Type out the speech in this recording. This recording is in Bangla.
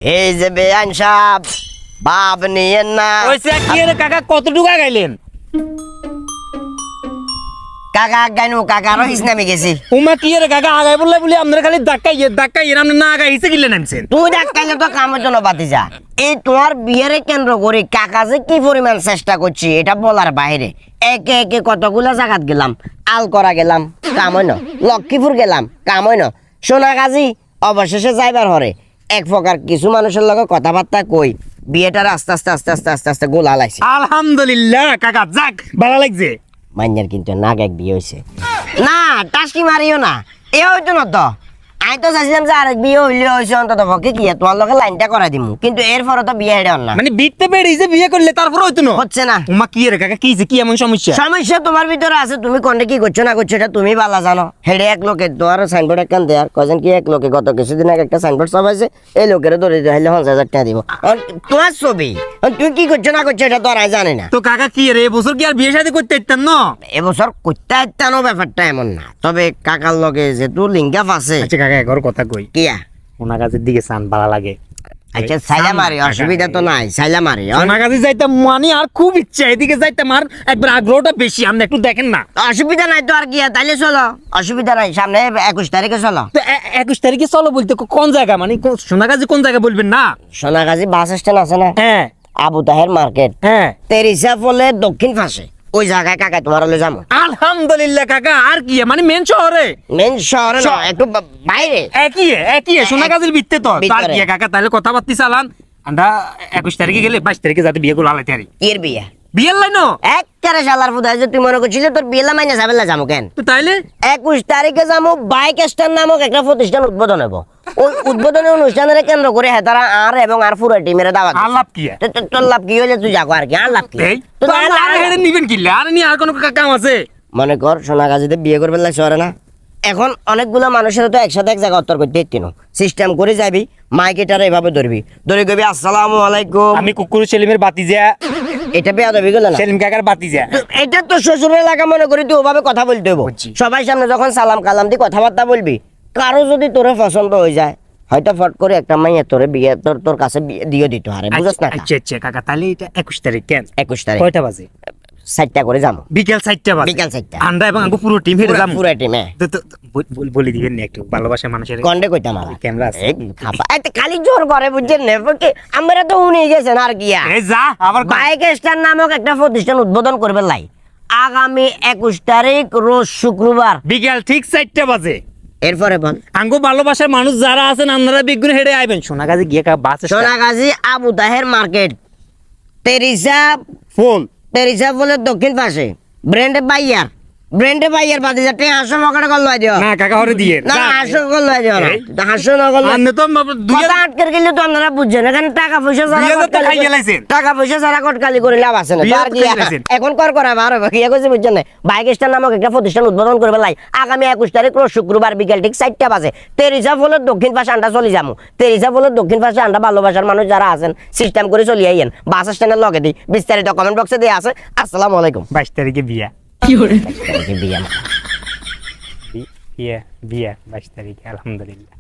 এই যে বেআইন সাহেব বাপ নিয়েন না। ওইসে কি রে কাকা কতটুকু গাইলেন? কাকা গাইনু কাকা রহিস নামে গেছি। উমা কি রে কাকা আগাই বললে বলি আপনারা খালি ধাক্কাইয়ে আপনি না আগাইছে গিলে নামছেন। তুই ডাক্তাইলে তো কামের জন্য বাতি যা। এই তোমার বিয়ের কেন্দ্র করে কাকা যে কি পরিমাণ চেষ্টা করছি এটা বলার বাইরে। একে একে কতগুলা জায়গাত গেলাম, আলকরা গেলাম কাম হইন, লক্ষ্মীপুর গেলাম কাম হইন, সোনাগাজী অবশেষে যাইবার হরে এক প্রকার কিছু মানুষের লগে কথাবার্তা কই বিয়েটার আস্তে আস্তে আস্তে আস্তে আস্তে আস্তে গোলা লাইছে। আলহামদুলিল্লাহ কাকা যাক ভালো লাগছে। মাইনের কিন্তু নাগ এক বিয়ে হয়েছে না, টাসকি মারিও না, এ হইতো না তো। আমি তো চাইছিলাম যে আরেক বিয়ে হইলে হয়েছে অন্তত পক্ষে কি তোমার লগে লাইনটা করা দিমু, কিন্তু এরপরে তো বিয়ে হেডে না, মানে বিটতে পেরে যে বিয়ে করলে তারপর হইতো না, হচ্ছে না। উমা কি রে কাকা কি এমন সমস্যা? সমস্যা তোমার ভিতরে আছে, তুমি কোনটা কি করছো না করছো এটা তুমি ভালো জানো। হেডে এক লোকে তোমার সাইনবোর্ড একখান দেয়ার কজন কি এক লোকে গত কিছুদিন আগে একটা সাইনবোর্ড ছাপাইছে, এই লোকের ধরে দিলে 50,000 টাকা দিব। তোমার ছবি তুমি কি করছো না করছো এটা তো আর জানি না। তো কাকা কি রে এবছর কি আর বিয়ে শাদী করতে ইত্যান না? এবছর করতে ইত্যানো ব্যাপারটা এমন না, তবে কাকার লগে যেহেতু লিঙ্গাপ আছে। আচ্ছা কাকা একবার কথা কই, কিয়া ওনা গাছের দিকে চান ভালো লাগে। আচ্ছা সাইলা মারি, অসুবিধা তো নাই, সাইলা মারি। ওনা গাছে যাইতে মানে আর খুব ইচ্ছা, এদিকে যাইতে আমার একবার আগ্রহটা বেশি, আপনি একটু দেখেন না। অসুবিধা নাই তো আর কি, তাইলে চলো, অসুবিধা নাই, সামনে 21 তারিখে চলো। তো 21 তারিখে চলো বলতে কোন জায়গা, মানে সোনাগাজী কোন জায়গা বলবেন না? সোনাগাজী বাস স্ট্যান্ড আছে না, হ্যাঁ আবু তাহের মার্কেট, হ্যাঁ তেরিসা ফলে দক্ষিণ পাশে ওই জায়গায় কাকা তোমার হলে যাবো। আলহামদুলিল্লাহ কাকা আর কি মানে মেন শহরে? মেন শহরে না, একটু বাইরে। একই সোনাগাজীর ভিত্তে তো আর কি কাকা, তাহলে কথাবার্তি চালান। আমরা 21 তারিখে গেলে 22 তারিখে যাতে বিয়ে গুলো আলাইতে পারি। এর বিয়ে বিয়ের লাইনো একবারে শালার ফুদাই যে তুই মনে করছিস তোর বিয়ে মাইনে যাবে না, যাবো কেন? তো তাইলে 21 তারিখে যাবো বাইক স্ট্যান্ড নামক একটা প্রতিষ্ঠান উদ্বোধন হবো। ওই উদ্বোধনী অনুষ্ঠানের কেন্দ্র করে হেতারা আর এবং আর পুরো টিমের দাওয়াত। আর লাভ কি? তোর লাভ কি হইলে তুই যাবো আর কি, আর লাভ কি? তো আর নিবেন কি আর নি আর কোনো কাম আছে? মনে কর সোনাগাজীতে বিয়ে করবে লাগছে ওরা না, এখন অনেকগুলো মানুষের তো একসাথে এক জায়গায় উত্তর করতে দিন সিস্টেম করে যাবি, মাইকেটারে এভাবে ধরবি, ধরে কবি আসসালামু আলাইকুম আমি কুকুর সেলিমের বাতিজা। এটা বেয়াদবি গেল না, সেলিম কাকার বাতিজা। এটা তো শ্বশুর এলাকা মনে করি তুই ওভাবে কথা বলতে হবো। সবাই সামনে যখন সালাম কালাম দিয়ে কথাবার্তা বলবি, কারো যদি তোরে পছন্দ হয়ে যায় হয়তো ফট করে একটা মাইয়া তোরে বিয়ে তোর কাছে বিয়ে দিয়ে দিত হারে, বুঝছ না? আচ্ছা আচ্ছা কাকা তাহলে এটা 21 তারিখ কেন? 21 তারিখ কয়টা বাজে? 7টা করে যাবো, বিকেল 4টা বাজে। বিকেল 4টা আমরা এবং আঙ্গু পুরো টিম হেরে যাবো। পুরো টিমে তো বলি দিবেন না একটু ভালোবাসা মানুষের কন্ডে কইতাম আর ক্যামেরা আছে। খালি জোর করে বুঝছেন না, আমরা তো উনি গেছেন আর গিয়া এই যা আবার বাইক স্ট্যান্ড নামক একটা প্রতিষ্ঠান উদ্বোধন করবে লাই আগামী 21 তারিখ রোজ শুক্রবার বিকেল ঠিক 4টা বাজে। এরপরে বল আঙ্গু ভালোবাসার মানুষ যারা আছেন আপনারা বিগুন হেডে আইবেন সোনাগাজী গিয়ে বাস সোনাগাজী আবু তাহের মার্কেট, তেরিসা বলে দক্ষিণ পাশে ব্র্যান্ডে বাইয়ার বাদে যাতে হাসো মকাটা কল লয় দিও না কাকা হরে দিয়ে না, হাসো কল লয় দিও না, হাসো না কল আপনি তো কথা আটকে গেলে তো আপনারা বুঝছেন, এখানে টাকা পয়সা যারা কটকালি করে লাভ আছে না। আর কি এখন করা ভালো কি কইছে বুঝছেন না, বাইক স্ট্যান্ড নামক একটা প্রতিষ্ঠান উদ্বোধন করবে লাই আগামী 21 তারিখ রোজ শুক্রবার বিকেল ঠিক 4টা বাজে। তেরিসা ফলে দক্ষিণ পাশে আন্ডা চলে যাবো, তেরিসা ফলে দক্ষিণ পাশে আন্ডা ভালোবাসার মানুষ যারা আছেন সিস্টেম করে চলে আইয়েন, বাস স্ট্যান্ডের লগে দিই, বিস্তারিত কমেন্ট বক্সে দিয়ে আছে। আসসালামু আলাইকুম। 22 তারিখে বিয়া বিয়া বিয়া 22 তারিখে আলহামদুলিল্লাহ।